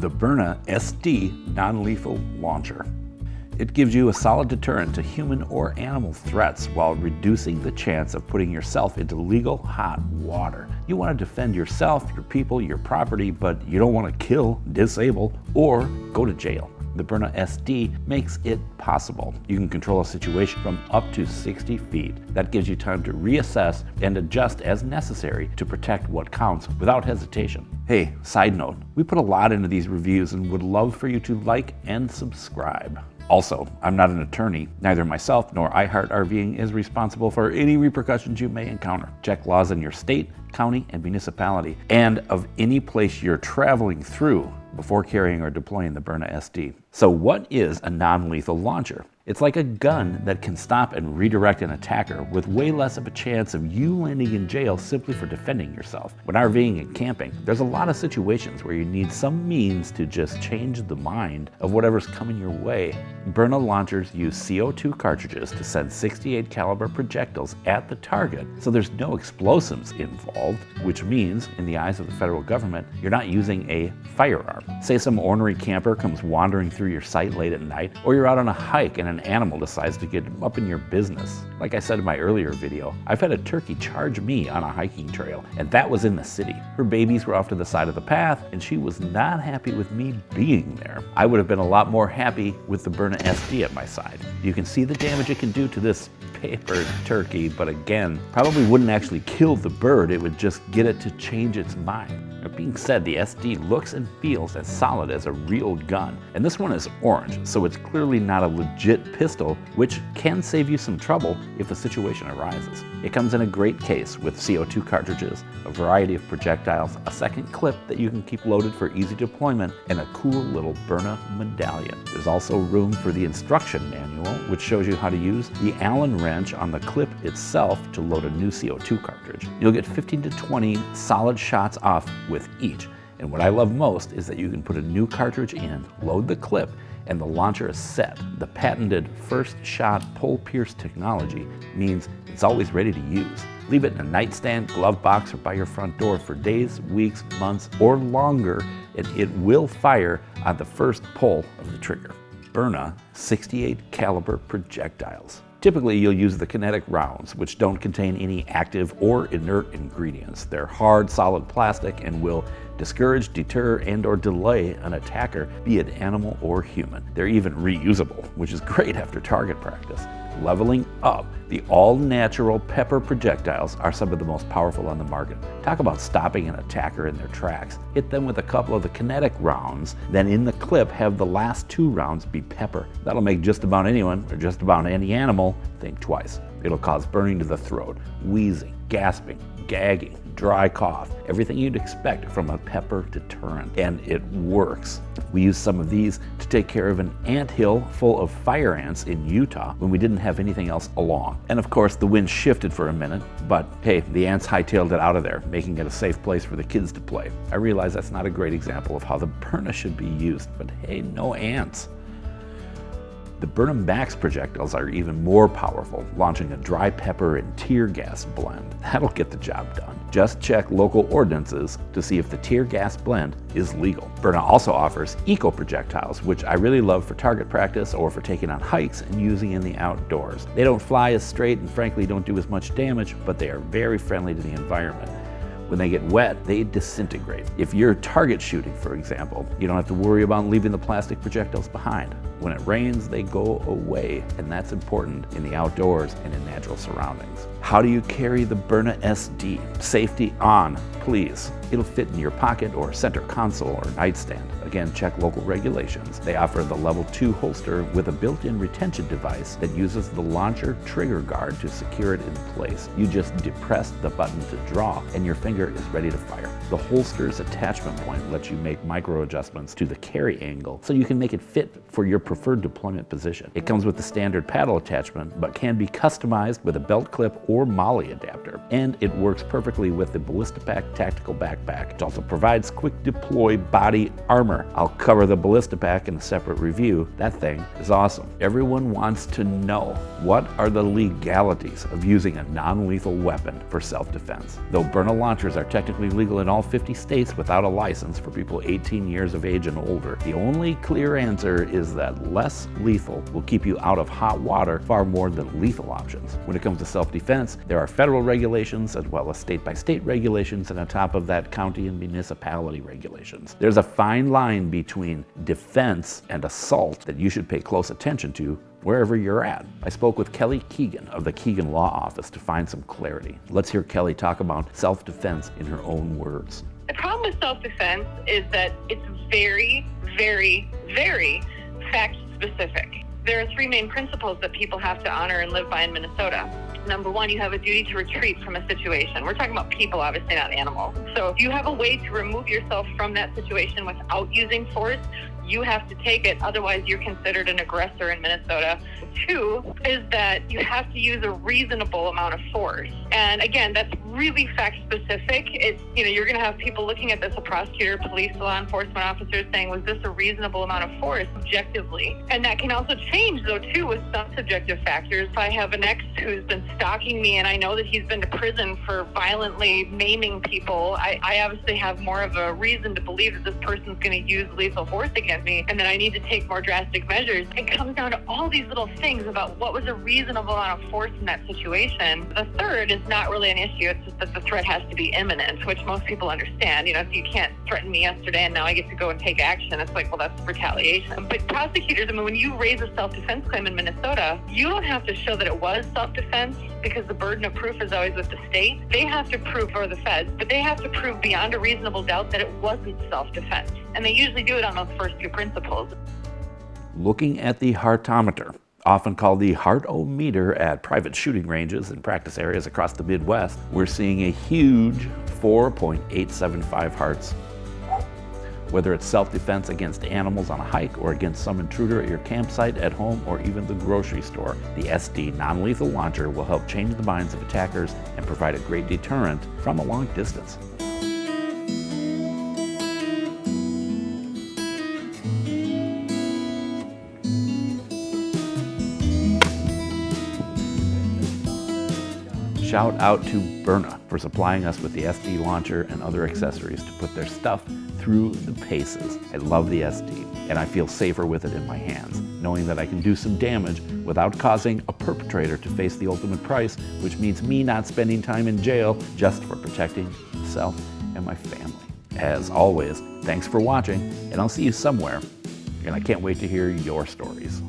the Byrna SD non-lethal launcher. It gives you a solid deterrent to human or animal threats while reducing the chance of putting yourself into legal hot water. You want to defend yourself, your people, your property, but you don't want to kill, disable, or go to jail. The Byrna SD makes it possible. You can control a situation from up to 60 feet. That gives you time to reassess and adjust as necessary to protect what counts without hesitation. Hey, side note, we put a lot into these reviews and would love for you to like and subscribe. Also, I'm not an attorney. Neither myself nor RVing is responsible for any repercussions you may encounter. Check laws in your state, county, and municipality, and of any place you're traveling through before carrying or deploying the Byrna SD. So what is a non-lethal launcher? It's like a gun that can stop and redirect an attacker with way less of a chance of you landing in jail simply for defending yourself. When RVing and camping, there's a lot of situations where you need some means to just change the mind of whatever's coming your way. Byrna launchers use CO2 cartridges to send 68 caliber projectiles at the target, so there's no explosives involved, which means, in the eyes of the federal government, you're not using a firearm. Say some ornery camper comes wandering through your site late at night, or you're out on a hike and an animal decides to get up in your business. Like I said in my earlier video, I've had a turkey charge me on a hiking trail, and that was in the city. Her babies were off to the side of the path, and she was not happy with me being there. I would have been a lot more happy with the Byrna SD at my side. You can see the damage it can do to this paper turkey, but again, probably wouldn't actually kill the bird, it would just get it to change its mind. That being said, the SD looks and feels as solid as a real gun, and this one is orange, so it's clearly not a legit pistol, which can save you some trouble if a situation arises. It comes in a great case with CO2 cartridges, a variety of projectiles, a second clip that you can keep loaded for easy deployment, and a cool little Byrna medallion. There's also room for the instruction manual, which shows you how to use the Allen wrench on the clip itself to load a new CO2 cartridge. You'll get 15 to 20 solid shots off with each. And what I love most is that you can put a new cartridge in, load the clip, and the launcher is set. The patented first shot pull pierce technology means it's always ready to use. Leave it in a nightstand, glove box, or by your front door for days, weeks, months, or longer, and it will fire on the first pull of the trigger. Byrna 68 caliber projectiles. Typically, you'll use the kinetic rounds, which don't contain any active or inert ingredients. They're hard, solid plastic and will discourage, deter, and/or delay an attacker, be it animal or human. They're even reusable, which is great after target practice. Leveling up, the all-natural pepper projectiles are some of the most powerful on the market. Talk about stopping an attacker in their tracks. Hit them with a couple of the kinetic rounds, then in the clip have the last 2 rounds be pepper. That'll make just about anyone, or just about any animal, think twice. It'll cause burning to the throat, wheezing, gasping, gagging, dry cough, everything you'd expect from a pepper deterrent, and it works. We used some of these to take care of an anthill full of fire ants in Utah when we didn't have anything else along. And of course, the wind shifted for a minute, but hey, the ants hightailed it out of there, making it a safe place for the kids to play. I realize that's not a great example of how the Byrna should be used, but hey, no ants. The Byrna Max projectiles are even more powerful, launching a dry pepper and tear gas blend. That'll get the job done. Just check local ordinances to see if the tear gas blend is legal. Byrna also offers eco projectiles, which I really love for target practice or for taking on hikes and using in the outdoors. They don't fly as straight and frankly don't do as much damage, but they are very friendly to the environment. When they get wet, they disintegrate. If you're target shooting, for example, you don't have to worry about leaving the plastic projectiles behind. When it rains, they go away, and that's important in the outdoors and in natural surroundings. How do you carry the Byrna SD? Safety on, please. It'll fit in your pocket or center console or nightstand. Again, check local regulations. They offer the level 2 holster with a built-in retention device that uses the launcher trigger guard to secure it in place. You just depress the button to draw, and your finger is ready to fire. The holster's attachment point lets you make micro adjustments to the carry angle so you can make it fit for your preferred deployment position. It comes with the standard paddle attachment, but can be customized with a belt clip or MOLLE adapter. And it works perfectly with the Ballistipack tactical backpack backpack. It also provides quick deploy body armor. I'll cover the ballista pack in a separate review. That thing is awesome. Everyone wants to know, what are the legalities of using a non-lethal weapon for self-defense? Though Byrna launchers are technically legal in all 50 states without a license for people 18 years of age and older, the only clear answer is that less lethal will keep you out of hot water far more than lethal options. When it comes to self-defense, there are federal regulations as well as state-by-state regulations, and on top of that, county and municipality regulations. There's a fine line between defense and assault that you should pay close attention to wherever you're at. I spoke with Kelly Keegan of the Keegan Law Office to find some clarity. Let's hear Kelly talk about self-defense in her own words. The problem with self-defense is that it's very, very, very fact-specific. There are three main principles that people have to honor and live by in Minnesota. Number one, you have a duty to retreat from a situation. We're talking about people, obviously, not animals. So if you have a way to remove yourself from that situation without using force, you have to take it. Otherwise, you're considered an aggressor in Minnesota. Two is that you have to use a reasonable amount of force. And again, that's really fact specific. You're going to have people looking at this, a prosecutor, police, law enforcement officers saying, was this a reasonable amount of force objectively? And that can also change, though, too, with some subjective factors. If I have an ex who's been stalking me and I know that he's been to prison for violently maiming people, I obviously have more of a reason to believe that this person's going to use lethal force against me and that I need to take more drastic measures. It comes down to all these little things about what was a reasonable amount of force in that situation. The third is not really an issue. It's just that the threat has to be imminent, which most people understand. So you can't threaten me yesterday and now I get to go and take action. It's like, well, that's retaliation. But prosecutors, when you raise a self-defense claim in Minnesota, you don't have to show that it was self-defense because the burden of proof is always with the state. They have to prove, or the feds, but they have to prove beyond a reasonable doubt that it wasn't self-defense. And they usually do it on those first two principles. Looking at the heartometer, often called the heart-o-meter at private shooting ranges and practice areas across the Midwest, we're seeing a huge 4.875 hearts. Whether it's self-defense against animals on a hike or against some intruder at your campsite, at home, or even the grocery store, the SD non-lethal launcher will help change the minds of attackers and provide a great deterrent from a long distance. Shout out to Byrna for supplying us with the SD launcher and other accessories to put their stuff through the paces. I love the SD, and I feel safer with it in my hands, knowing that I can do some damage without causing a perpetrator to face the ultimate price, which means me not spending time in jail just for protecting myself and my family. As always, thanks for watching, and I'll see you somewhere, and I can't wait to hear your stories.